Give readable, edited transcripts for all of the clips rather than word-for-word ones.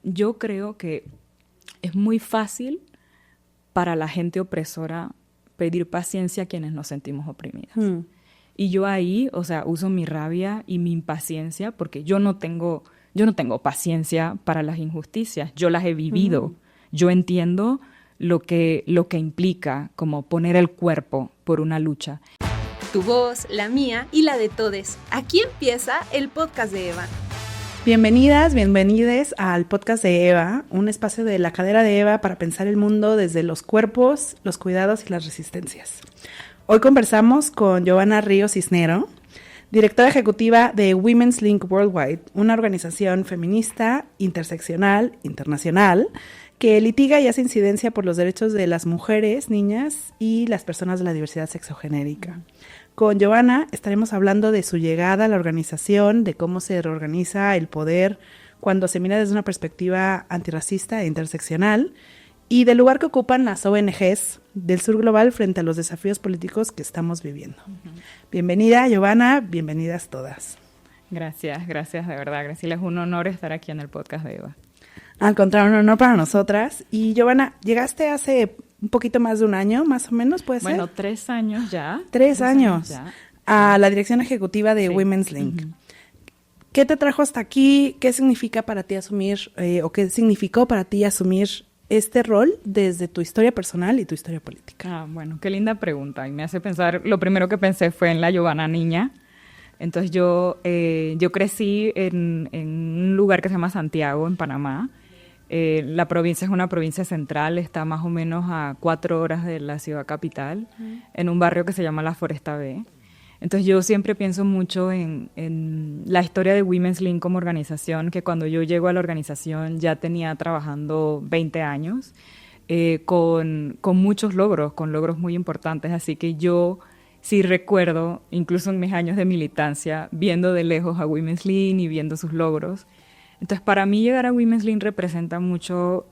yo creo que es muy fácil para la gente opresora pedir paciencia a quienes nos sentimos oprimidas. Y yo ahí, o sea, uso mi rabia y mi impaciencia porque yo no tengo paciencia para las injusticias. Yo las he vivido. Yo entiendo lo que implica como poner el cuerpo por una lucha. Tu voz, la mía y la de todes. Aquí empieza el podcast de Eva. Bienvenidas, bienvenides al podcast de Eva, un espacio de la cadera de Eva para pensar el mundo desde los cuerpos, los cuidados y las resistencias. Hoy conversamos con Giovanna Ríos Cisnero, directora ejecutiva de Women's Link Worldwide, una organización feminista, interseccional, internacional, que litiga y hace incidencia por los derechos de las mujeres, niñas y las personas de la diversidad sexogenérica. Con Giovanna estaremos hablando de su llegada a la organización, de cómo se reorganiza el poder cuando se mira desde una perspectiva antirracista e interseccional y del lugar que ocupan las ONGs del sur global frente a los desafíos políticos que estamos viviendo. Bienvenida, Giovanna, bienvenidas todas. Gracias de verdad. Gracias, es un honor estar aquí en el podcast de Eva. Al contrario, un honor para nosotras. Y Giovanna, llegaste hace un poquito más de un año, más o menos, ¿puede ser? Bueno, 3 años ya. 3 años ya. A la dirección ejecutiva de Women's Link. ¿Qué te trajo hasta aquí? ¿Qué significa para ti asumir, o qué significó para ti asumir este rol desde tu historia personal y tu historia política? Bueno, qué linda pregunta. Y me hace pensar, lo primero que pensé fue en la Giovanna niña. Entonces yo crecí en un lugar que se llama Santiago, en Panamá. La provincia es una provincia central, está más o menos a 4 horas de la ciudad capital, en un barrio que se llama La Foresta B. Entonces yo siempre pienso mucho en la historia de Women's Link como organización, que cuando yo llego a la organización ya tenía trabajando 20 años, con muchos logros, con logros muy importantes, así que yo sí recuerdo, incluso en mis años de militancia, viendo de lejos a Women's Link y viendo sus logros. Entonces, para mí llegar a Women's Link representa mucho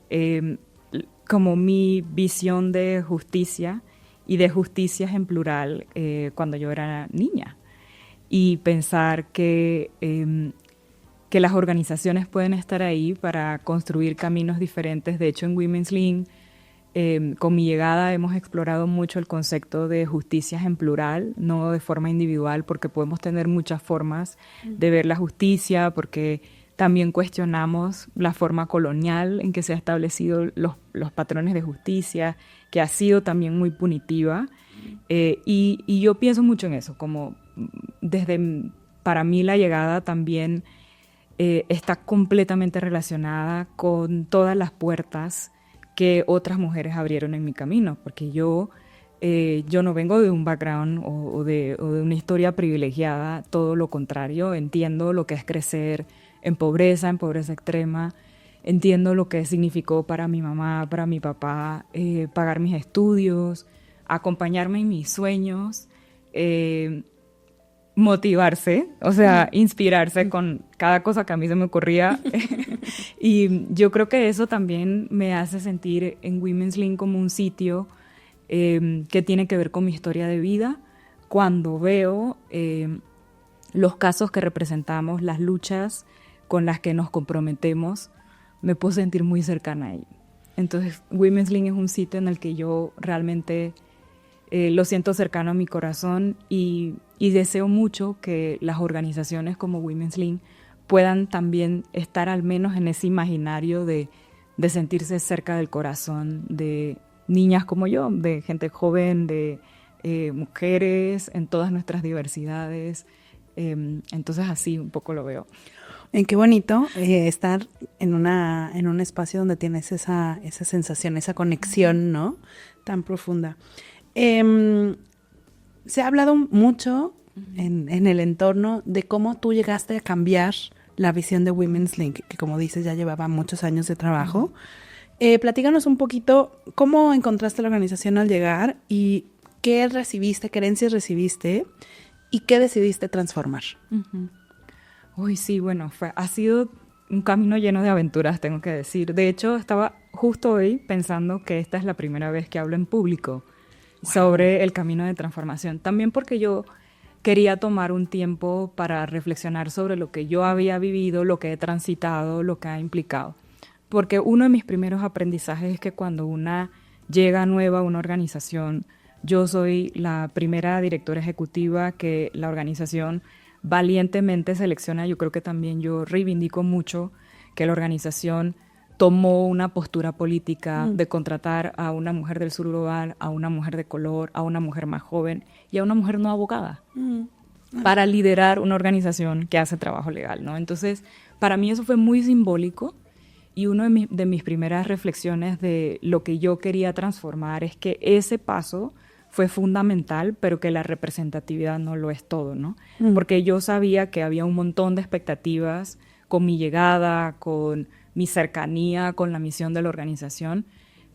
como mi visión de justicia y de justicias en plural cuando yo era niña. Y pensar que las organizaciones pueden estar ahí para construir caminos diferentes. De hecho, en Women's Link, con mi llegada hemos explorado mucho el concepto de justicias en plural, no de forma individual, porque podemos tener muchas formas de ver la justicia, porque también cuestionamos la forma colonial en que se han establecido los patrones de justicia, que ha sido también muy punitiva. Y yo pienso mucho en eso, como para mí la llegada también está completamente relacionada con todas las puertas que otras mujeres abrieron en mi camino, porque yo no vengo de un background o de una historia privilegiada, todo lo contrario, entiendo lo que es crecer en pobreza extrema, entiendo lo que significó para mi mamá, para mi papá, pagar mis estudios, acompañarme en mis sueños, motivarse, o sea, inspirarse con cada cosa que a mí se me ocurría. Y yo creo que eso también me hace sentir en Women's Link como un sitio que tiene que ver con mi historia de vida. Cuando veo los casos que representamos, las luchas con las que nos comprometemos, me puedo sentir muy cercana a ello. Entonces, Women's Link es un sitio en el que yo realmente lo siento cercano a mi corazón y deseo mucho que las organizaciones como Women's Link puedan también estar al menos en ese imaginario de sentirse cerca del corazón de niñas como yo, de gente joven, de mujeres en todas nuestras diversidades. Entonces así un poco lo veo. Qué bonito estar en un espacio donde tienes esa sensación, esa conexión, ¿no? Tan profunda. Se ha hablado mucho en el entorno de cómo tú llegaste a cambiar la visión de Women's Link, que como dices ya llevaba muchos años de trabajo. Platícanos un poquito cómo encontraste la organización al llegar y qué recibiste, qué herencias recibiste y qué decidiste transformar. Uy, sí, bueno, ha sido un camino lleno de aventuras, tengo que decir. De hecho, estaba justo hoy pensando que esta es la primera vez que hablo en público sobre el camino de transformación. También porque yo quería tomar un tiempo para reflexionar sobre lo que yo había vivido, lo que he transitado, lo que ha implicado. porque uno de mis primeros aprendizajes es que cuando una llega nueva a una organización, yo soy la primera directora ejecutiva que la organización valientemente selecciona. Yo creo que también yo reivindico mucho que la organización tomó una postura política de contratar a una mujer del sur global, a una mujer de color, a una mujer más joven y a una mujer no abogada para liderar una organización que hace trabajo legal, ¿no? Entonces, para mí eso fue muy simbólico y una de mis primeras reflexiones de lo que yo quería transformar es que ese paso fue fundamental, pero que la representatividad no lo es todo, ¿no? Porque yo sabía que había un montón de expectativas con mi llegada, con mi cercanía, con la misión de la organización,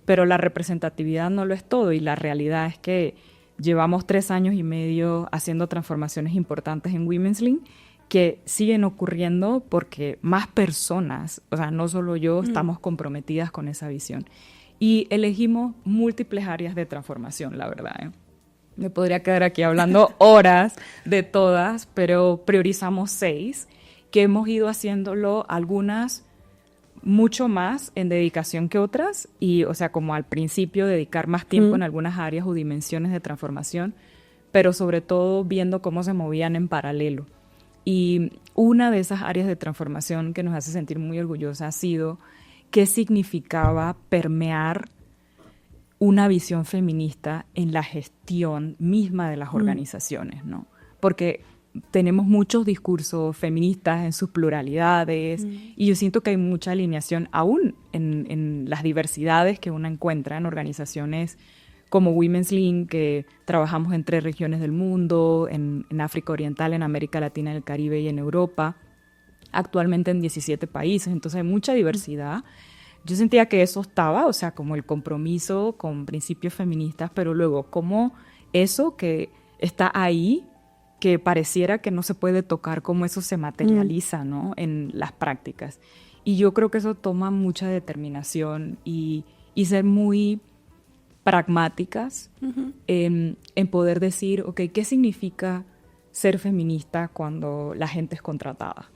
pero la representatividad no lo es todo y la realidad es que llevamos 3 años y medio haciendo transformaciones importantes en Women's Link que siguen ocurriendo porque más personas, o sea, no solo yo, estamos comprometidas con esa visión. Y elegimos múltiples áreas de transformación, la verdad, ¿eh? Me podría quedar aquí hablando horas de todas, pero priorizamos 6, que hemos ido haciéndolo algunas mucho más en dedicación que otras, y, o sea, como al principio dedicar más tiempo en algunas áreas o dimensiones de transformación, pero sobre todo viendo cómo se movían en paralelo. Y una de esas áreas de transformación que nos hace sentir muy orgullosa ha sido qué significaba permear una visión feminista en la gestión misma de las organizaciones, ¿no? Porque tenemos muchos discursos feministas en sus pluralidades y yo siento que hay mucha alineación aún en las diversidades que uno encuentra en organizaciones como Women's Link, que trabajamos en 3 regiones del mundo, en África Oriental, en América Latina, en el Caribe y en Europa, actualmente en 17 países, entonces hay mucha diversidad. Yo sentía que eso estaba, o sea, como el compromiso con principios feministas, pero luego como eso que está ahí, que pareciera que no se puede tocar, cómo eso se materializa, ¿no? En las prácticas. Y yo creo que eso toma mucha determinación y ser muy pragmáticas en poder decir, ok, ¿qué significa ser feminista cuando la gente es contratada?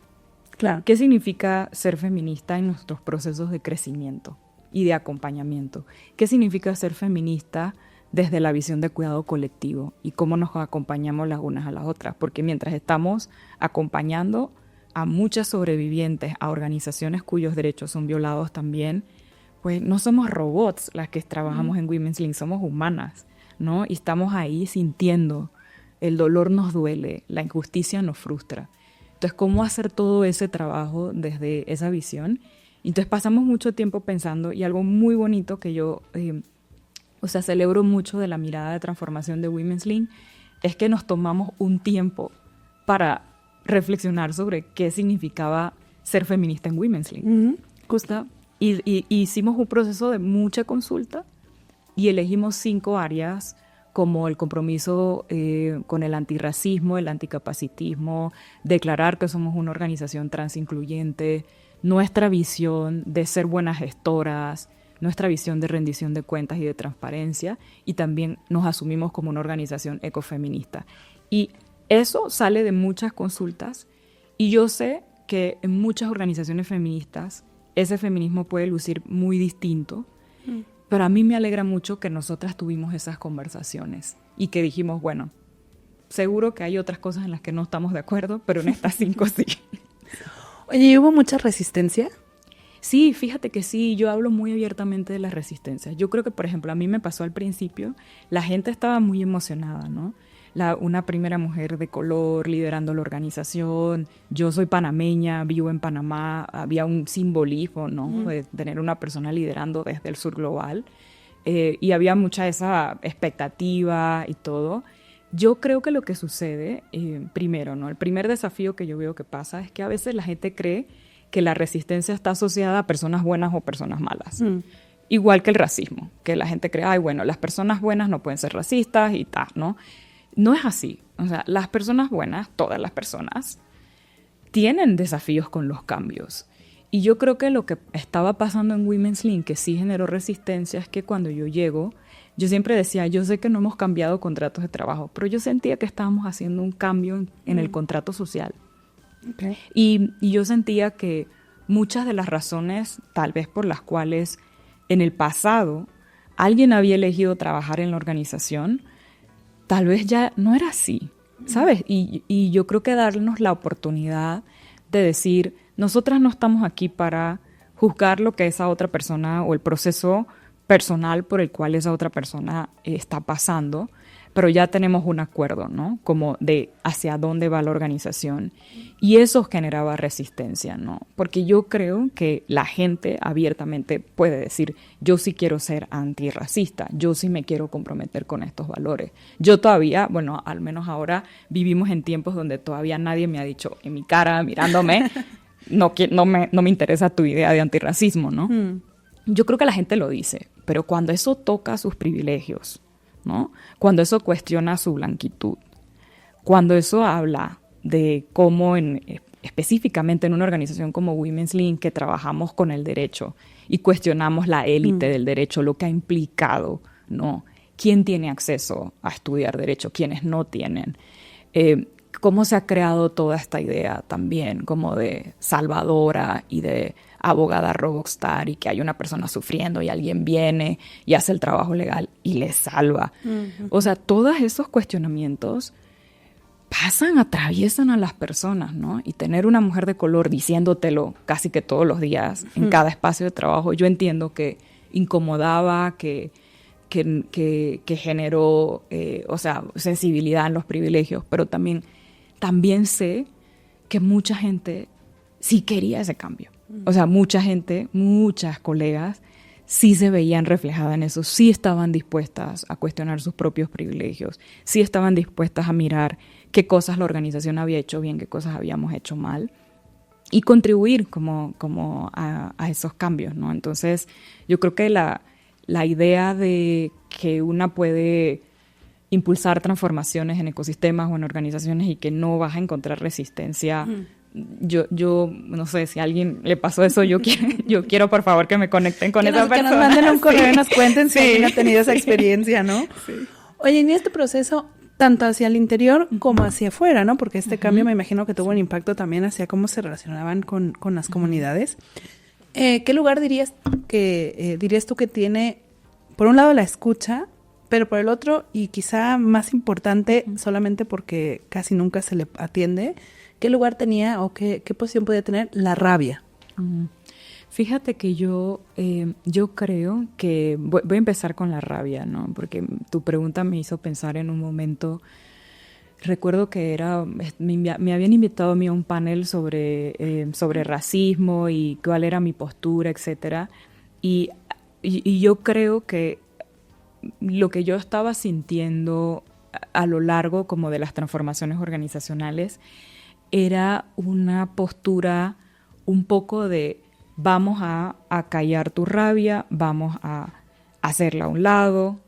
Claro. ¿Qué significa ser feminista en nuestros procesos de crecimiento y de acompañamiento? ¿Qué significa ser feminista desde la visión de cuidado colectivo y cómo nos acompañamos las unas a las otras? Porque mientras estamos acompañando a muchas sobrevivientes, a organizaciones cuyos derechos son violados también, pues no somos robots las que trabajamos en Women's Link, somos humanas, ¿no? Y estamos ahí sintiendo, el dolor nos duele, la injusticia nos frustra. Entonces, ¿cómo hacer todo ese trabajo desde esa visión? Entonces, pasamos mucho tiempo pensando, y algo muy bonito que yo, celebro mucho de la mirada de transformación de Women's Link, es que nos tomamos un tiempo para reflexionar sobre qué significaba ser feminista en Women's Link. Justo. Y hicimos un proceso de mucha consulta y elegimos 5 áreas como el compromiso con el antirracismo, el anticapacitismo, declarar que somos una organización transincluyente, nuestra visión de ser buenas gestoras, nuestra visión de rendición de cuentas y de transparencia, y también nos asumimos como una organización ecofeminista. Y eso sale de muchas consultas, y yo sé que en muchas organizaciones feministas ese feminismo puede lucir muy distinto, pero a mí me alegra mucho que nosotras tuvimos esas conversaciones y que dijimos, bueno, seguro que hay otras cosas en las que no estamos de acuerdo, pero en estas 5 sí. Oye, ¿y hubo mucha resistencia? Sí, fíjate que sí, yo hablo muy abiertamente de las resistencias. Yo creo que, por ejemplo, a mí me pasó al principio, la gente estaba muy emocionada, ¿no? Una primera mujer de color liderando la organización, yo soy panameña, vivo en Panamá, había un simbolismo, ¿no? De tener una persona liderando desde el sur global, y había mucha esa expectativa y todo. Yo creo que lo que sucede, primero, ¿no? El primer desafío que yo veo que pasa es que a veces la gente cree que la resistencia está asociada a personas buenas o personas malas. Igual que el racismo, que la gente cree, ay, bueno, las personas buenas no pueden ser racistas y tal, ¿no? No es así. O sea, las personas buenas, todas las personas, tienen desafíos con los cambios. Y yo creo que lo que estaba pasando en Women's Link, que sí generó resistencia, es que cuando yo llego, yo siempre decía, yo sé que no hemos cambiado contratos de trabajo, pero yo sentía que estábamos haciendo un cambio en el contrato social. Okay. Y yo sentía que muchas de las razones tal vez por las cuales en el pasado alguien había elegido trabajar en la organización, tal vez ya no era así, ¿sabes? Y yo creo que darnos la oportunidad de decir, nosotras no estamos aquí para juzgar lo que esa otra persona o el proceso personal por el cual esa otra persona está pasando, pero ya tenemos un acuerdo, ¿no? Como de hacia dónde va la organización. Y eso generaba resistencia, ¿no? Porque yo creo que la gente abiertamente puede decir, yo sí quiero ser antirracista, yo sí me quiero comprometer con estos valores. Yo todavía, bueno, al menos ahora vivimos en tiempos donde todavía nadie me ha dicho en mi cara, mirándome, no me interesa tu idea de antirracismo, ¿no? Yo creo que la gente lo dice, pero cuando eso toca sus privilegios, ¿no? Cuando eso cuestiona su blanquitud, cuando eso habla de cómo específicamente en una organización como Women's Link, que trabajamos con el derecho y cuestionamos la élite del derecho, lo que ha implicado, ¿no? ¿Quién tiene acceso a estudiar derecho? ¿Quiénes no tienen? Cómo se ha creado toda esta idea también como de salvadora y de abogada rockstar, y que hay una persona sufriendo y alguien viene y hace el trabajo legal y le salva. O sea, todos esos cuestionamientos atraviesan a las personas, ¿no? Y tener una mujer de color diciéndotelo casi que todos los días en cada espacio de trabajo, yo entiendo que incomodaba, que generó, o sea, sensibilidad en los privilegios, pero también sé que mucha gente sí quería ese cambio. O sea, mucha gente, muchas colegas sí se veían reflejadas en eso, sí estaban dispuestas a cuestionar sus propios privilegios, sí estaban dispuestas a mirar qué cosas la organización había hecho bien, qué cosas habíamos hecho mal y contribuir como a esos cambios, ¿no? Entonces, yo creo que la idea de que una puede impulsar transformaciones en ecosistemas o en organizaciones y que no vas a encontrar resistencia. Yo no sé, si a alguien le pasó eso, yo quiero por favor que me conecten con esa persona. Que nos manden un correo y nos cuenten si alguien ha tenido esa experiencia, ¿no? Sí. Oye, en este proceso, tanto hacia el interior como hacia afuera, ¿no? Porque este cambio me imagino que tuvo un impacto también hacia cómo se relacionaban con las comunidades. ¿Qué lugar dirías tú que tiene, por un lado, la escucha, pero por el otro, y quizá más importante, solamente porque casi nunca se le atiende, ¿qué lugar tenía o qué posición podía tener la rabia? Fíjate que yo creo que voy a empezar con la rabia, ¿no? Porque tu pregunta me hizo pensar en un momento. Recuerdo que me habían invitado a mí a un panel sobre racismo y cuál era mi postura, etcétera. Y yo creo que lo que yo estaba sintiendo a lo largo como de las transformaciones organizacionales era una postura un poco de vamos a callar tu rabia, vamos a hacerla a un lado.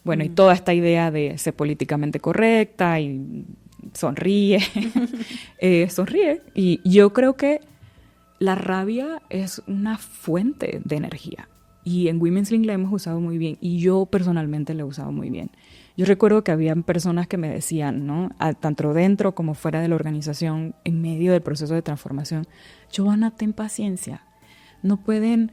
Bueno, y toda esta idea de ser políticamente correcta y sonríe, sonríe. Y yo creo que la rabia es una fuente de energía. Y en Women's Link la hemos usado muy bien. Y yo personalmente la he usado muy bien. Yo recuerdo que habían personas que me decían, ¿no? Tanto dentro como fuera de la organización, en medio del proceso de transformación, Giovanna, ten paciencia. No pueden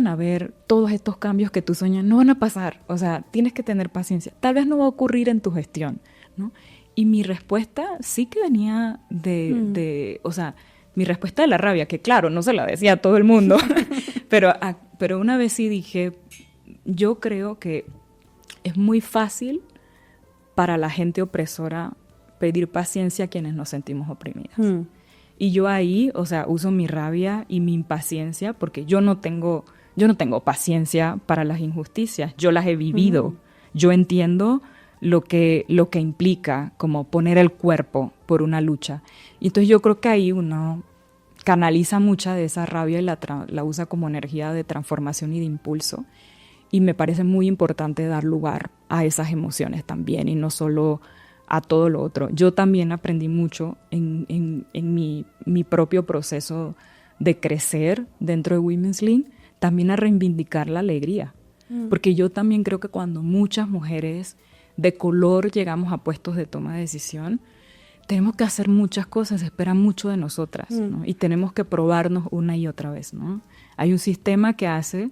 haber todos estos cambios que tú sueñas, no van a pasar. O sea, tienes que tener paciencia. Tal vez no va a ocurrir en tu gestión, ¿no? Y mi respuesta sí que venía o sea, mi respuesta de la rabia, que claro, no se la decía a todo el mundo, pero una vez sí dije, yo creo que es muy fácil para la gente opresora pedir paciencia a quienes nos sentimos oprimidas. Y yo ahí, o sea, uso mi rabia y mi impaciencia porque yo no tengo paciencia para las injusticias. Yo las he vivido. Yo entiendo lo que implica como poner el cuerpo por una lucha. Y entonces yo creo que ahí uno canaliza mucha de esa rabia y la usa como energía de transformación y de impulso. Y me parece muy importante dar lugar a esas emociones también y no solo a todo lo otro. Yo también aprendí mucho en mi propio proceso de crecer dentro de Women's Link, también a reivindicar la alegría. Porque yo también creo que cuando muchas mujeres de color llegamos a puestos de toma de decisión, tenemos que hacer muchas cosas, se espera mucho de nosotras, ¿no? Y tenemos que probarnos una y otra vez, ¿no? Hay un sistema que hace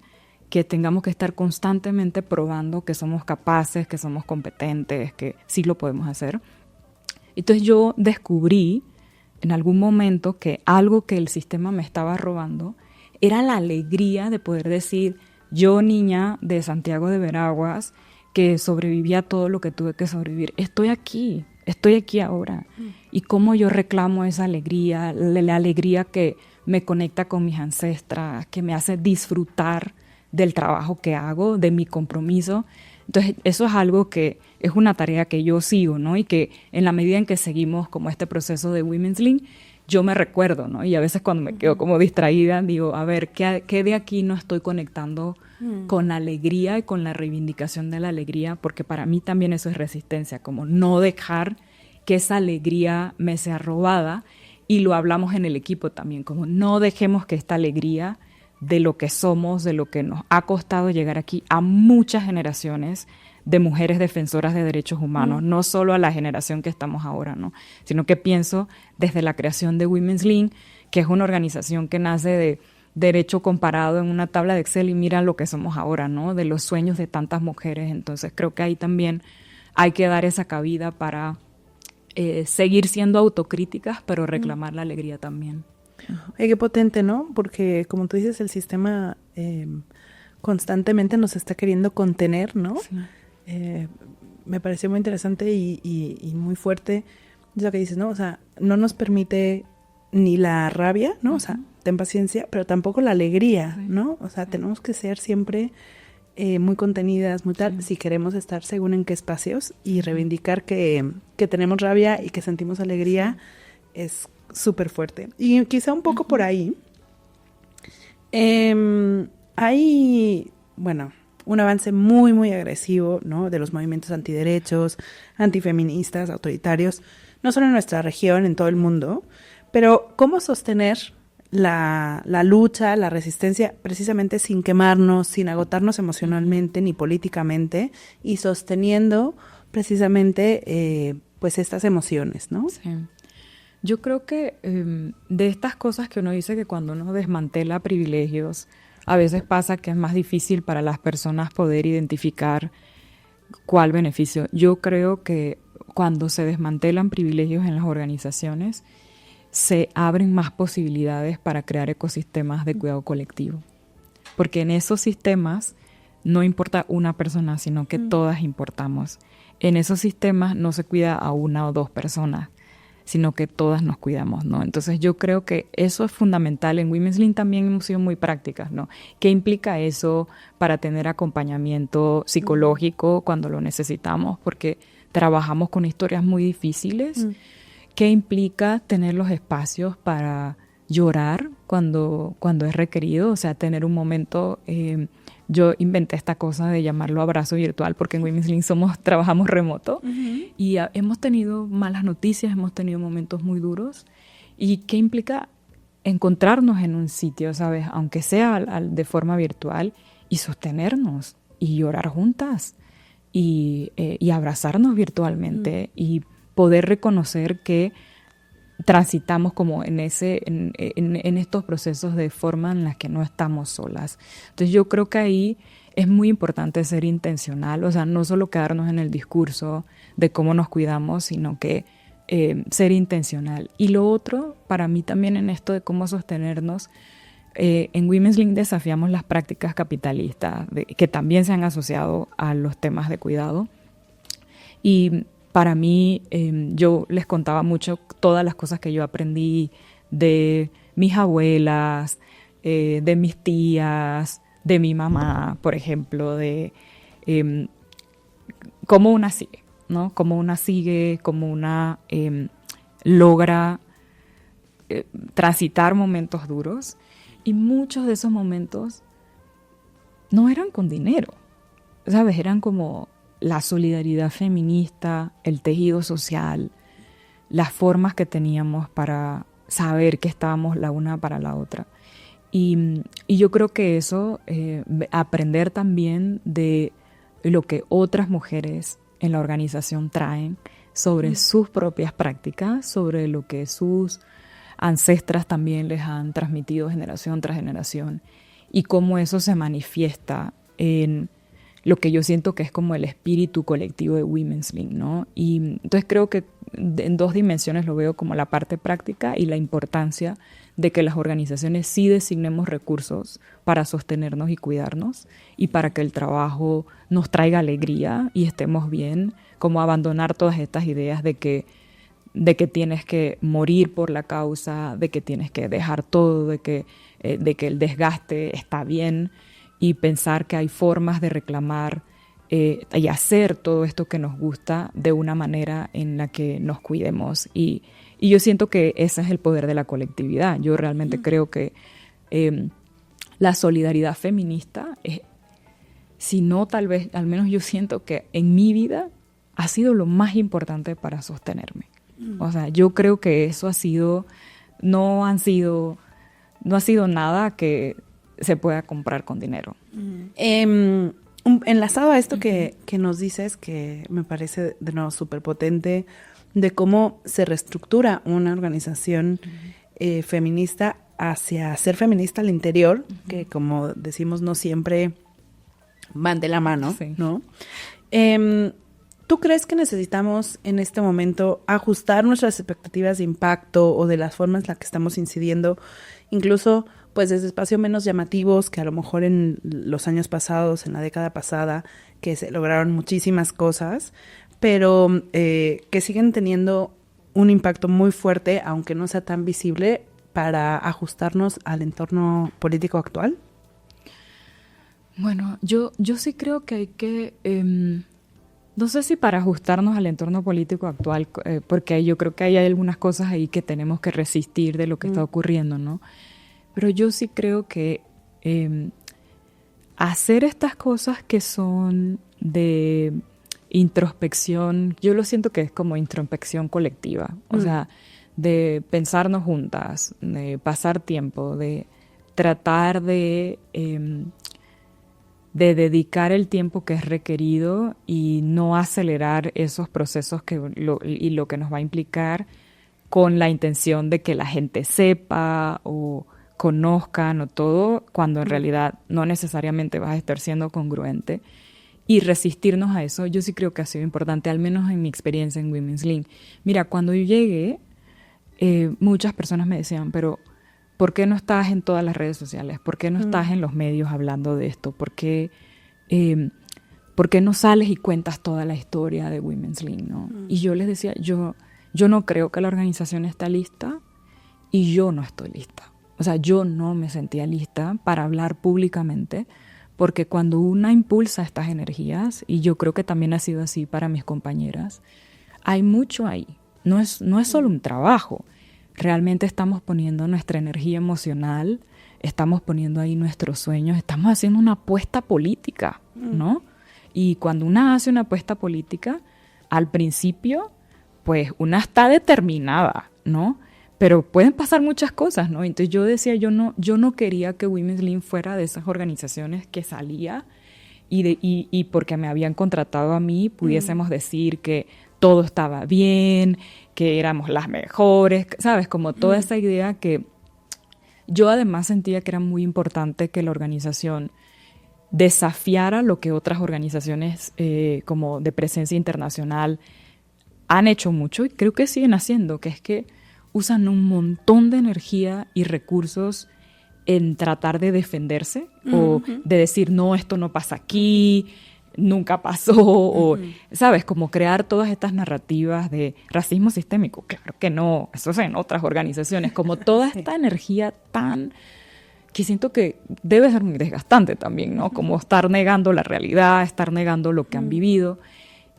que tengamos que estar constantemente probando que somos capaces, que somos competentes, que sí lo podemos hacer. Entonces yo descubrí en algún momento que algo que el sistema me estaba robando era la alegría de poder decir, yo, niña de Santiago de Veraguas, que sobreviví a todo lo que tuve que sobrevivir, estoy aquí ahora. Y cómo yo reclamo esa alegría, la alegría que me conecta con mis ancestras, que me hace disfrutar del trabajo que hago, de mi compromiso. Entonces, eso es algo que es una tarea que yo sigo, ¿no? Y que en la medida en que seguimos como este proceso de Women's Link, yo me recuerdo, ¿no? Y a veces cuando me quedo como distraída, digo, a ver, ¿qué de aquí no estoy conectando con la alegría y con la reivindicación de la alegría? Porque para mí también eso es resistencia, como no dejar que esa alegría me sea robada. Y lo hablamos en el equipo también, como no dejemos que esta alegría de lo que somos, de lo que nos ha costado llegar aquí a muchas generaciones de mujeres defensoras de derechos humanos, no solo a la generación que estamos ahora, ¿no? Sino que pienso desde la creación de Women's Link, que es una organización que nace de derecho comparado en una tabla de Excel y mira lo que somos ahora, ¿no? De los sueños de tantas mujeres. Entonces creo que ahí también hay que dar esa cabida para seguir siendo autocríticas, pero reclamar la alegría también. Oye, qué potente, ¿no? Porque, como tú dices, el sistema constantemente nos está queriendo contener, ¿no? Sí. Me pareció muy interesante y muy fuerte lo que dices, ¿no? O sea, no nos permite ni la rabia, ¿no? O sea, ten paciencia, pero tampoco la alegría, ¿no? O sea, tenemos que ser siempre muy contenidas, muy tal, si queremos estar según en qué espacios y reivindicar que tenemos rabia y que sentimos alegría es súper fuerte. Y quizá un poco por ahí hay, bueno, un avance muy, muy agresivo, ¿no? De los movimientos antiderechos, antifeministas, autoritarios, no solo en nuestra región, en todo el mundo, pero ¿cómo sostener la lucha, la resistencia, precisamente sin quemarnos, sin agotarnos emocionalmente ni políticamente, y sosteniendo precisamente pues estas emociones, ¿no? Sí. Yo creo que de estas cosas que uno dice que cuando uno desmantela privilegios, a veces pasa que es más difícil para las personas poder identificar cuál beneficio. Yo creo que cuando se desmantelan privilegios en las organizaciones, se abren más posibilidades para crear ecosistemas de cuidado colectivo. Porque en esos sistemas no importa una persona, sino que todas importamos. En esos sistemas no se cuida a una o dos personas, sino que todas nos cuidamos, ¿no? Entonces yo creo que eso es fundamental. En Women's Link también hemos sido muy prácticas, ¿no? ¿Qué implica eso para tener acompañamiento psicológico cuando lo necesitamos? Porque trabajamos con historias muy difíciles. ¿Qué implica tener los espacios para llorar cuando es requerido? O sea, tener un momento... yo inventé esta cosa de llamarlo abrazo virtual porque en Women's Link trabajamos remoto y hemos tenido malas noticias, hemos tenido momentos muy duros. ¿Y qué implica encontrarnos en un sitio, sabes? Aunque sea de forma virtual y sostenernos y llorar juntas y abrazarnos virtualmente y poder reconocer que transitamos como en estos procesos de forma en la que no estamos solas. Entonces yo creo que ahí es muy importante ser intencional, o sea, no solo quedarnos en el discurso de cómo nos cuidamos, sino que ser intencional. Y lo otro, para mí también en esto de cómo sostenernos, en Women's Link desafiamos las prácticas capitalistas que también se han asociado a los temas de cuidado. Y para mí, yo les contaba mucho todas las cosas que yo aprendí de mis abuelas, de mis tías, de mi mamá, por ejemplo, de cómo una sigue, ¿no? Cómo una sigue, cómo una logra transitar momentos duros. Y muchos de esos momentos no eran con dinero, ¿sabes? Eran como la solidaridad feminista, el tejido social, las formas que teníamos para saber que estábamos la una para la otra. Y yo creo que eso, aprender también de lo que otras mujeres en la organización traen, sobre sus propias prácticas, sobre lo que sus ancestras también les han transmitido generación tras generación y cómo eso se manifiesta en lo que yo siento que es como el espíritu colectivo de Women's Link, ¿no? Y entonces creo que en dos dimensiones lo veo como la parte práctica y la importancia de que las organizaciones sí designemos recursos para sostenernos y cuidarnos y para que el trabajo nos traiga alegría y estemos bien, como abandonar todas estas ideas de que tienes que morir por la causa, de que tienes que dejar todo, de que el desgaste está bien y pensar que hay formas de reclamar y hacer todo esto que nos gusta de una manera en la que nos cuidemos. Y yo siento que ese es el poder de la colectividad. Yo realmente creo que la solidaridad feminista, si no tal vez, al menos yo siento que en mi vida ha sido lo más importante para sostenerme. O sea, yo creo que eso no ha sido nada que se pueda comprar con dinero. Enlazado a esto que nos dices, que me parece de nuevo súper potente, de cómo se reestructura una organización feminista hacia ser feminista al interior, que como decimos no siempre van de la mano, sí, ¿no? ¿Tú crees que necesitamos en este momento ajustar nuestras expectativas de impacto o de las formas en las que estamos incidiendo, incluso pues desde espacios menos llamativos que a lo mejor en los años pasados, en la década pasada, que se lograron muchísimas cosas, pero que siguen teniendo un impacto muy fuerte, aunque no sea tan visible, para ajustarnos al entorno político actual? Bueno, yo sí creo que hay que, no sé si para ajustarnos al entorno político actual, porque yo creo que hay algunas cosas ahí que tenemos que resistir de lo que está ocurriendo, ¿no? Pero yo sí creo que hacer estas cosas que son de introspección, yo lo siento que es como introspección colectiva, o sea, de pensarnos juntas, de pasar tiempo, de tratar de dedicar el tiempo que es requerido y no acelerar esos procesos y lo que nos va a implicar con la intención de que la gente sepa o conozcan o todo, cuando en realidad no necesariamente vas a estar siendo congruente, y resistirnos a eso. Yo sí creo que ha sido importante, al menos en mi experiencia en Women's Link. Mira, cuando yo llegué, muchas personas me decían, pero ¿por qué no estás en todas las redes sociales? ¿Por qué no estás en los medios hablando de esto? ¿Por qué no sales y cuentas toda la historia de Women's Link, ¿no? Y yo les decía, yo no creo que la organización está lista y yo no estoy lista. O sea, yo no me sentía lista para hablar públicamente, porque cuando una impulsa estas energías, y yo creo que también ha sido así para mis compañeras, hay mucho ahí. No es solo un trabajo. Realmente estamos poniendo nuestra energía emocional, estamos poniendo ahí nuestros sueños, estamos haciendo una apuesta política, ¿no? Y cuando una hace una apuesta política, al principio, pues una está determinada, ¿no? Pero pueden pasar muchas cosas, ¿no? Entonces yo decía, yo no quería que Women's Link fuera de esas organizaciones que salía y porque me habían contratado a mí, pudiésemos decir que todo estaba bien, que éramos las mejores, ¿sabes? Como toda esa idea que yo además sentía que era muy importante que la organización desafiara lo que otras organizaciones como de presencia internacional han hecho mucho y creo que siguen haciendo, que es que usan un montón de energía y recursos en tratar de defenderse o de decir, no, esto no pasa aquí, nunca pasó, o, ¿sabes? Como crear todas estas narrativas de racismo sistémico. Claro que no, eso es en otras organizaciones. Como toda esta energía tan que siento que debe ser muy desgastante también, ¿no? Como estar negando la realidad, estar negando lo que han vivido.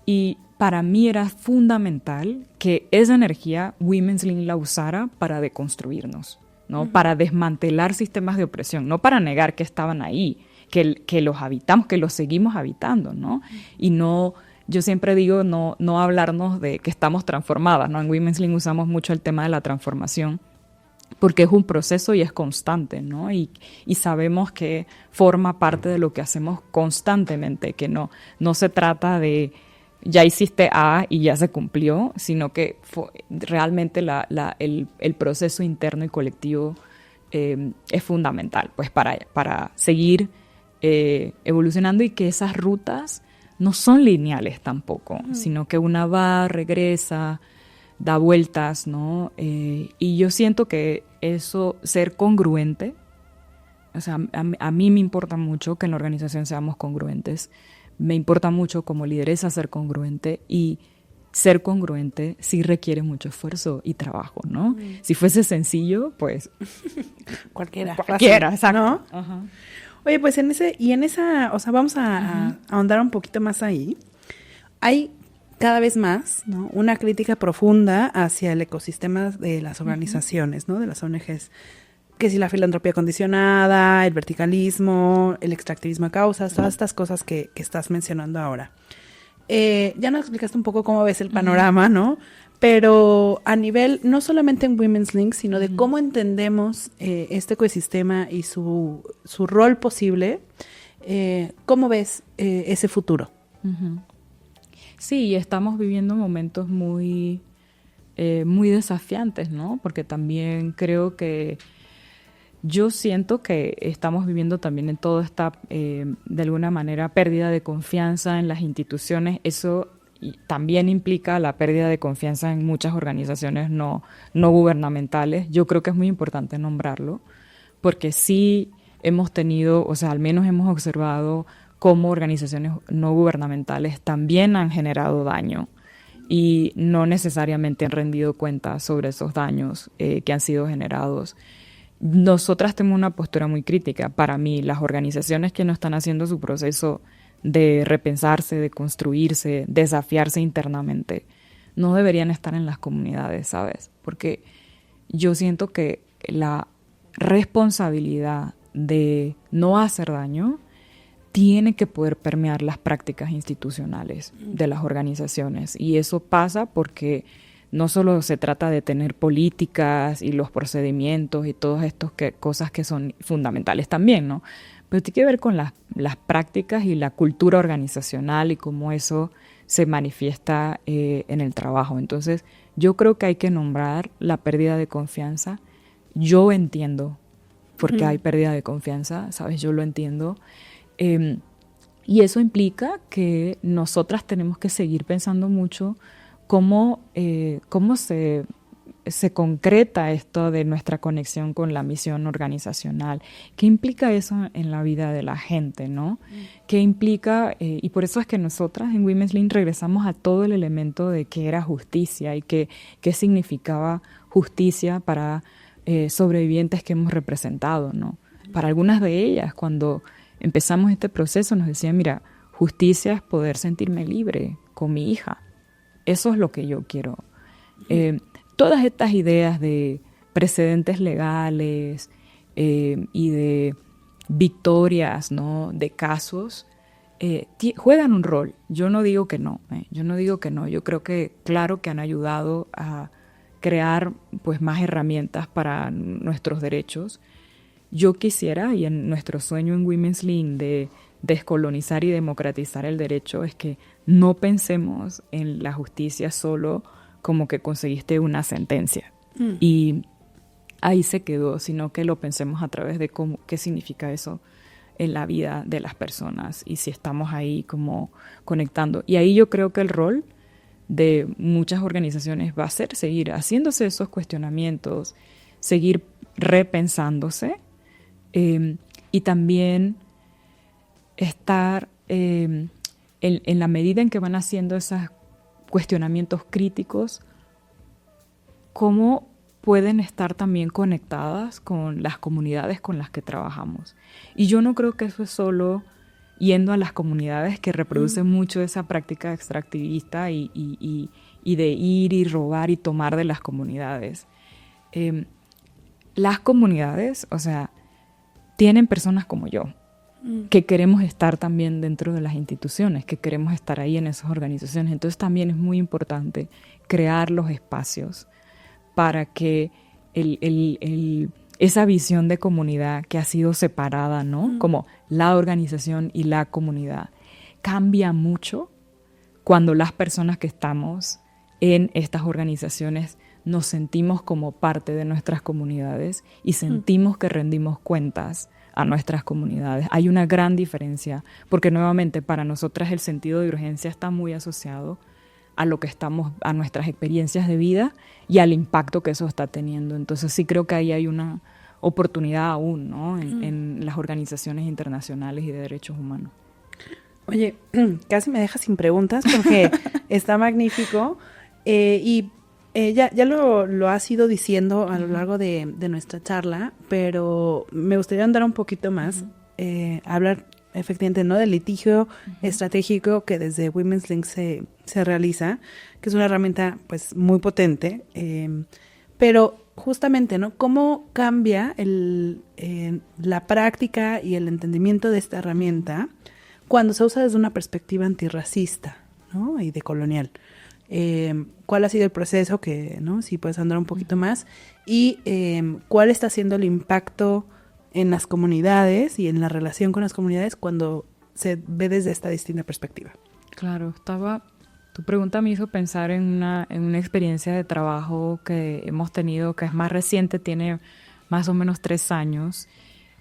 Y para mí era fundamental que esa energía Women's Link la usara para deconstruirnos, ¿no? Para desmantelar sistemas de opresión, no para negar que estaban ahí, que los habitamos, que los seguimos habitando, ¿no? Y no, yo siempre digo, no hablarnos de que estamos transformadas, ¿no? En Women's Link usamos mucho el tema de la transformación, porque es un proceso y es constante, ¿no? Y sabemos que forma parte de lo que hacemos constantemente, que no se trata de ya hiciste A y ya se cumplió, sino que realmente el proceso interno y colectivo es fundamental, pues para seguir evolucionando, y que esas rutas no son lineales tampoco, sino que una va, regresa, da vueltas, ¿no? Y yo siento que eso, ser congruente, o sea, a mí me importa mucho que en la organización seamos congruentes, me importa mucho como lideresa ser congruente, y ser congruente sí requiere mucho esfuerzo y trabajo, ¿no? Si fuese sencillo, pues Cualquiera, exacto. ¿no? Ajá. Oye, pues o sea, vamos a ahondar un poquito más ahí. Hay cada vez más, ¿no?, una crítica profunda hacia el ecosistema de las organizaciones, ¿no?, de las ONGs. Que si la filantropía condicionada, el verticalismo, el extractivismo de causas, todas estas cosas que estás mencionando ahora. Ya nos explicaste un poco cómo ves el panorama, ¿no? Pero a nivel, no solamente en Women's Link, sino de cómo entendemos este ecosistema y su rol posible, ¿cómo ves ese futuro? Sí, estamos viviendo momentos muy desafiantes, ¿no? Porque también creo que yo siento que estamos viviendo también en toda esta, de alguna manera, pérdida de confianza en las instituciones. Eso también implica la pérdida de confianza en muchas organizaciones no gubernamentales. Yo creo que es muy importante nombrarlo, porque sí hemos tenido, o sea, al menos hemos observado cómo organizaciones no gubernamentales también han generado daño y no necesariamente han rendido cuentas sobre esos daños que han sido generados. Nosotras tenemos una postura muy crítica. Para mí, las organizaciones que no están haciendo su proceso de repensarse, de construirse, desafiarse internamente, no deberían estar en las comunidades, ¿sabes? Porque yo siento que la responsabilidad de no hacer daño tiene que poder permear las prácticas institucionales de las organizaciones. Y eso pasa porque no solo se trata de tener políticas y los procedimientos y todas estas cosas que son fundamentales también, ¿no? Pero tiene que ver con las prácticas y la cultura organizacional y cómo eso se manifiesta en el trabajo. Entonces, yo creo que hay que nombrar la pérdida de confianza. Yo entiendo por qué hay pérdida de confianza, ¿sabes? Yo lo entiendo. Y eso implica que nosotras tenemos que seguir pensando mucho cómo se concreta esto de nuestra conexión con la misión organizacional. ¿Qué implica eso en la vida de la gente, no? ¿Qué implica? Y por eso es que nosotras en Women's Link regresamos a todo el elemento de qué era justicia y qué significaba justicia para sobrevivientes que hemos representado, ¿no? Para algunas de ellas, cuando empezamos este proceso, nos decían, mira, justicia es poder sentirme libre con mi hija. Eso es lo que yo quiero. Todas estas ideas de precedentes legales y de victorias, ¿no?, de casos, juegan un rol. Yo no digo que no. Yo creo que, claro, que han ayudado a crear, pues, más herramientas para nuestros derechos. Yo quisiera, y en nuestro sueño en Women's Link de descolonizar y democratizar el derecho, es que no pensemos en la justicia solo como que conseguiste una sentencia y ahí se quedó, sino que lo pensemos a través de qué significa eso en la vida de las personas y si estamos ahí como conectando. Y ahí yo creo que el rol de muchas organizaciones va a ser seguir haciéndose esos cuestionamientos, seguir repensándose, y también estar en la medida en que van haciendo esos cuestionamientos críticos, cómo pueden estar también conectadas con las comunidades con las que trabajamos. Y yo no creo que eso es solo yendo a las comunidades, que reproducen mucho esa práctica extractivista y de ir y robar y tomar de las comunidades. Las comunidades, o sea, tienen personas como yo, que queremos estar también dentro de las instituciones, que queremos estar ahí en esas organizaciones. Entonces también es muy importante crear los espacios para que esa visión de comunidad que ha sido separada, ¿no? Como la organización y la comunidad, cambia mucho cuando las personas que estamos en estas organizaciones nos sentimos como parte de nuestras comunidades y sentimos que rendimos cuentas a nuestras comunidades. Hay una gran diferencia, porque nuevamente para nosotras el sentido de urgencia está muy asociado a lo que estamos, a nuestras experiencias de vida y al impacto que eso está teniendo. Entonces sí creo que ahí hay una oportunidad aún, ¿no? En las organizaciones internacionales y de derechos humanos. Oye, casi me dejas sin preguntas porque está magnífico ya lo has ido diciendo a lo largo de nuestra charla, pero me gustaría andar un poquito más, hablar efectivamente, ¿no?, del litigio estratégico que desde Women's Link se realiza, que es una herramienta pues muy potente, pero justamente, ¿no?, ¿cómo cambia la práctica y el entendimiento de esta herramienta cuando se usa desde una perspectiva antirracista, ¿no?, y decolonial? ¿Cuál ha sido el proceso ¿no?, si puedes andar un poquito más? Y ¿cuál está siendo el impacto en las comunidades y en la relación con las comunidades cuando se ve desde esta distinta perspectiva? Claro, tu pregunta me hizo pensar en una experiencia de trabajo que hemos tenido, que es más reciente, tiene más o menos 3 años,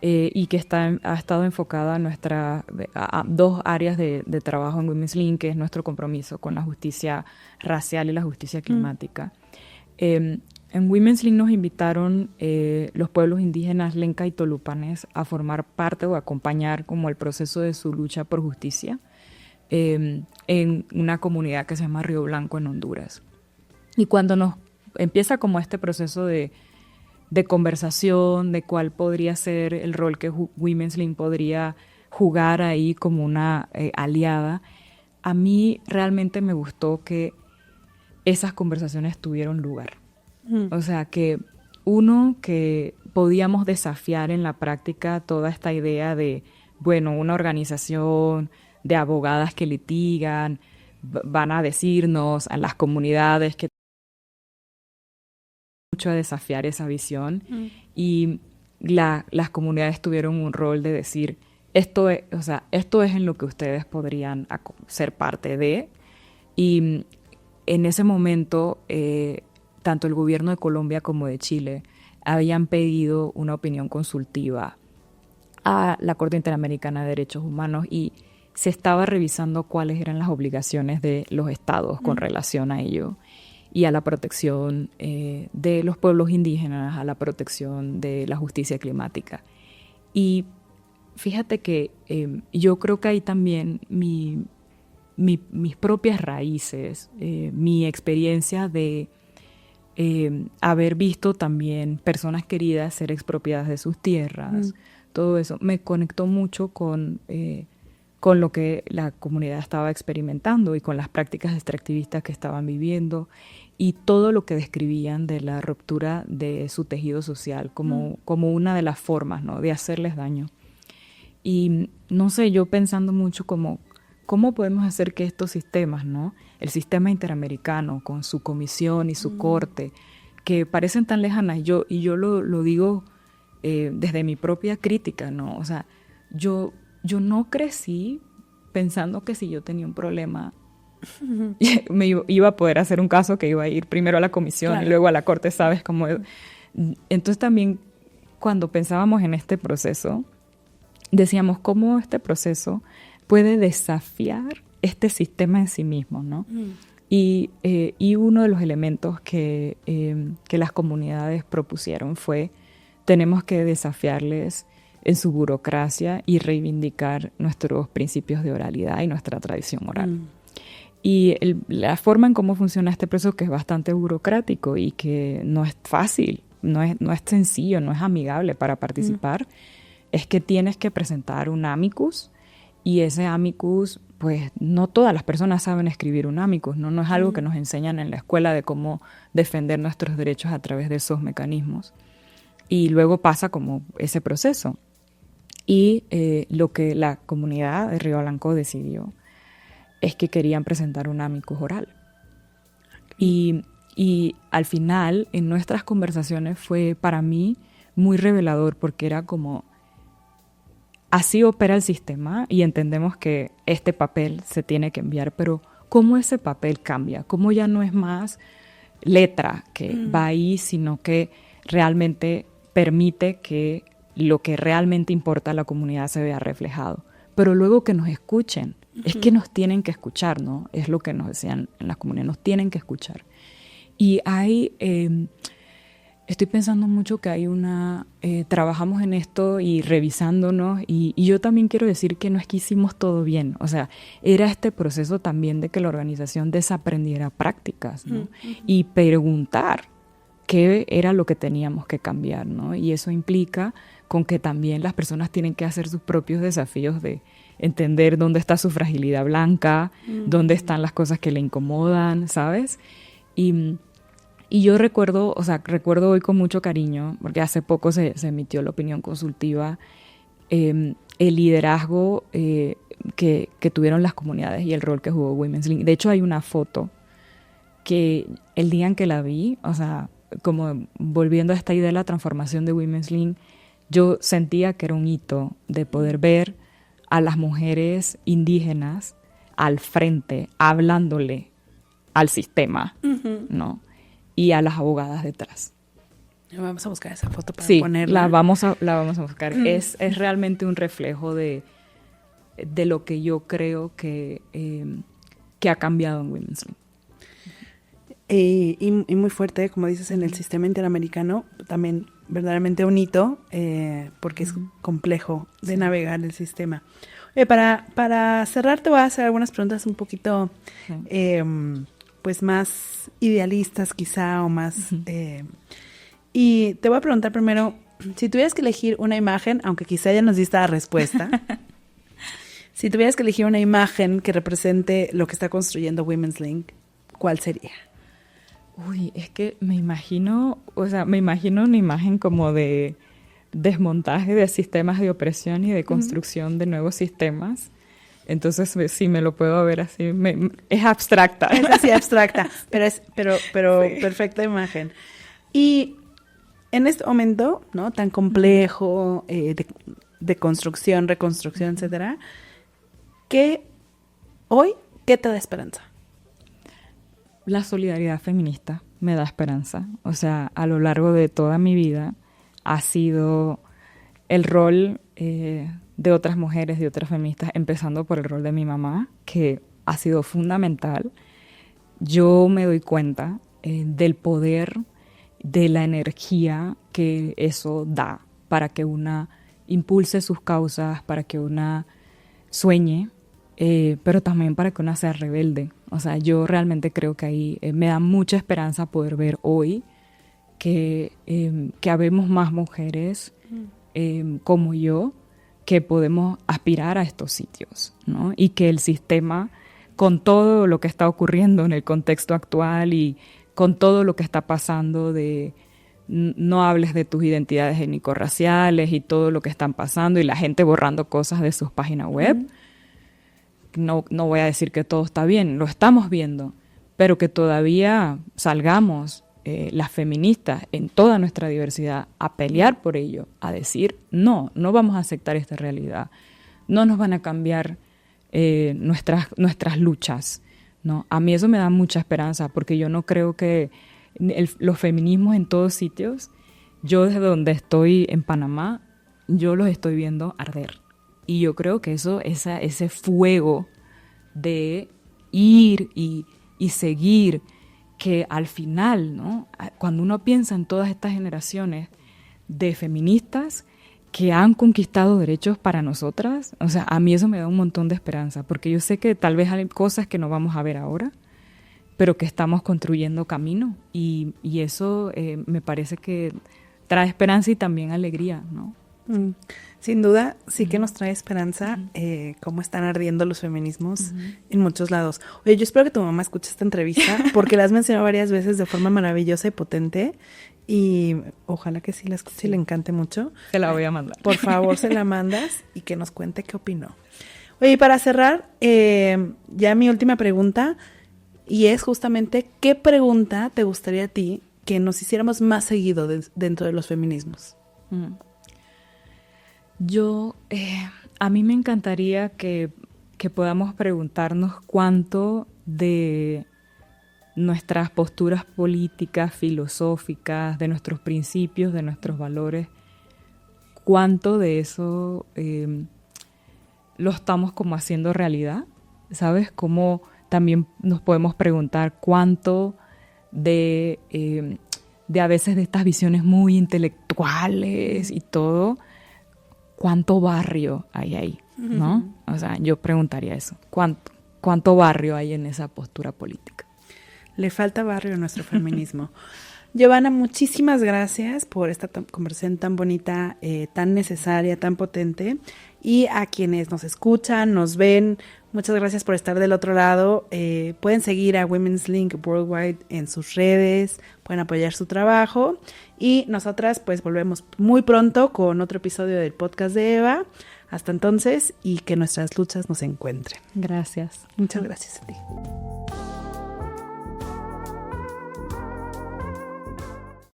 y que ha estado enfocada a 2 áreas de trabajo en Women's Link, que es nuestro compromiso con la justicia racial y la justicia climática. En Women's Link nos invitaron los pueblos indígenas Lenca y Tolupanes a formar parte o acompañar como el proceso de su lucha por justicia en una comunidad que se llama Río Blanco en Honduras. Y cuando nos empieza como este proceso de conversación de cuál podría ser el rol que Women's Link podría jugar ahí como una aliada, a mí realmente me gustó que esas conversaciones tuvieron lugar. O sea, que podíamos desafiar en la práctica toda esta idea de, bueno, una organización de abogadas que litigan, van a decirnos a las comunidades que mucho a desafiar esa visión, y las comunidades tuvieron un rol de decir, esto es en lo que ustedes podrían ser parte de. Y en ese momento, tanto el gobierno de Colombia como de Chile habían pedido una opinión consultiva a la Corte Interamericana de Derechos Humanos y se estaba revisando cuáles eran las obligaciones de los estados con relación a ello y a la protección de los pueblos indígenas, a la protección de la justicia climática. Y fíjate que yo creo que ahí también mis propias raíces, mi experiencia de haber visto también personas queridas ser expropiadas de sus tierras, todo eso me conectó mucho con lo que la comunidad estaba experimentando y con las prácticas extractivistas que estaban viviendo y todo lo que describían de la ruptura de su tejido social como una de las formas, ¿no?, de hacerles daño. Y no sé, yo pensando mucho como cómo podemos hacer que estos sistemas, ¿no?, el sistema interamericano con su comisión y su corte, que parecen tan lejanas, y yo lo digo desde mi propia crítica, ¿no? O sea, yo no crecí pensando que si yo tenía un problema me iba a poder hacer un caso que iba a ir primero a la comisión, claro, y luego a la corte, ¿sabes? Como, entonces también cuando pensábamos en este proceso, decíamos cómo este proceso puede desafiar este sistema en sí mismo, ¿no? Y uno de los elementos que las comunidades propusieron fue, tenemos que desafiarles en su burocracia y reivindicar nuestros principios de oralidad y nuestra tradición oral. Y la forma en cómo funciona este proceso, que es bastante burocrático y que no es fácil, no es sencillo, no es amigable para participar, es que tienes que presentar un amicus, y ese amicus, pues no todas las personas saben escribir un amicus, no es algo que nos enseñan en la escuela de cómo defender nuestros derechos a través de esos mecanismos. Y luego pasa como ese proceso. Y lo que la comunidad de Río Blanco decidió es que querían presentar un amicus oral. Y al final, en nuestras conversaciones, fue para mí muy revelador, porque era como, así opera el sistema y entendemos que este papel se tiene que enviar, pero cómo ese papel cambia, cómo ya no es más letra que va ahí, sino que realmente permite que lo que realmente importa a la comunidad se vea reflejado. Pero luego que nos escuchen, es que nos tienen que escuchar, ¿no? Es lo que nos decían en la comunidad, nos tienen que escuchar. Y hay, estoy pensando mucho que hay trabajamos en esto y revisándonos, y yo también quiero decir que no es que hicimos todo bien, o sea, era este proceso también de que la organización desaprendiera prácticas, ¿no? Y preguntar qué era lo que teníamos que cambiar, ¿no? Y eso implica con que también las personas tienen que hacer sus propios desafíos de entender dónde está su fragilidad blanca, dónde están las cosas que le incomodan, ¿sabes? Y yo recuerdo hoy con mucho cariño, porque hace poco se emitió la opinión consultiva, el liderazgo que tuvieron las comunidades y el rol que jugó Women's Link. De hecho, hay una foto que el día en que la vi, o sea, como volviendo a esta idea de la transformación de Women's Link, yo sentía que era un hito de poder ver a las mujeres indígenas al frente, hablándole al sistema, ¿no? Y a las abogadas detrás. Vamos a buscar esa foto para sí, ponerla. la vamos a buscar. Es realmente un reflejo de lo que yo creo que ha cambiado en Women's Link. Y muy fuerte, como dices, en el sistema interamericano, también verdaderamente un hito, porque es complejo de navegar el sistema. Para cerrar, te voy a hacer algunas preguntas un poquito, pues más idealistas quizá, o más... y te voy a preguntar primero, si tuvieras que elegir una imagen, aunque quizá ya nos diste la respuesta, si tuvieras que elegir una imagen que represente lo que está construyendo Women's Link, ¿cuál sería? Uy, es que me imagino una imagen como de desmontaje de sistemas de opresión y de construcción de nuevos sistemas. Entonces, sí, me lo puedo ver así. Es abstracta. Es así abstracta, pero sí. Perfecta imagen. Y en este momento, ¿no? Tan complejo, de construcción, reconstrucción, etcétera, ¿qué te da esperanza? La solidaridad feminista me da esperanza. O sea, a lo largo de toda mi vida ha sido el rol de otras mujeres, de otras feministas, empezando por el rol de mi mamá, que ha sido fundamental. Yo me doy cuenta del poder, de la energía que eso da para que una impulse sus causas, para que una sueñe, pero también para que una sea rebelde. O sea, yo realmente creo que ahí me da mucha esperanza poder ver hoy que habemos más mujeres como yo que podemos aspirar a estos sitios, ¿no? Y que el sistema, con todo lo que está ocurriendo en el contexto actual y con todo lo que está pasando de no hables de tus identidades étnico-raciales y todo lo que están pasando y la gente borrando cosas de sus páginas web, no voy a decir que todo está bien, lo estamos viendo, pero que todavía salgamos las feministas en toda nuestra diversidad a pelear por ello, a decir no vamos a aceptar esta realidad, no nos van a cambiar nuestras luchas, ¿no? A mí eso me da mucha esperanza porque yo no creo que los feminismos en todos sitios, yo desde donde estoy en Panamá, yo los estoy viendo arder. Y yo creo que ese fuego de ir y seguir, que al final, ¿no? Cuando uno piensa en todas estas generaciones de feministas que han conquistado derechos para nosotras, o sea, a mí eso me da un montón de esperanza, porque yo sé que tal vez hay cosas que no vamos a ver ahora, pero que estamos construyendo camino, y eso me parece que trae esperanza y también alegría, ¿no? Sin duda, sí que nos trae esperanza cómo están ardiendo los feminismos en muchos lados. Oye, yo espero que tu mamá escuche esta entrevista porque la has mencionado varias veces de forma maravillosa y potente y ojalá que sí la escuche y le encante mucho. Se la voy a mandar. Por favor, se la mandas y que nos cuente qué opinó. Oye, y para cerrar, ya mi última pregunta, y es justamente, ¿qué pregunta te gustaría a ti que nos hiciéramos más seguido dentro de los feminismos? A mí me encantaría que podamos preguntarnos cuánto de nuestras posturas políticas, filosóficas, de nuestros principios, de nuestros valores, cuánto de eso lo estamos como haciendo realidad, ¿sabes? Cómo también nos podemos preguntar cuánto de a veces de estas visiones muy intelectuales y todo, cuánto barrio hay ahí, ¿no? O sea, yo preguntaría eso, ¿cuánto barrio hay en esa postura política? Le falta barrio a nuestro feminismo. Giovanna, muchísimas gracias por esta conversación tan bonita, tan necesaria, tan potente. Y a quienes nos escuchan, nos ven, muchas gracias por estar del otro lado. Pueden seguir a Women's Link Worldwide en sus redes, pueden apoyar su trabajo. Y nosotras pues volvemos muy pronto con otro episodio del podcast de Eva. Hasta entonces, y que nuestras luchas nos encuentren. Gracias. Muchas gracias a ti.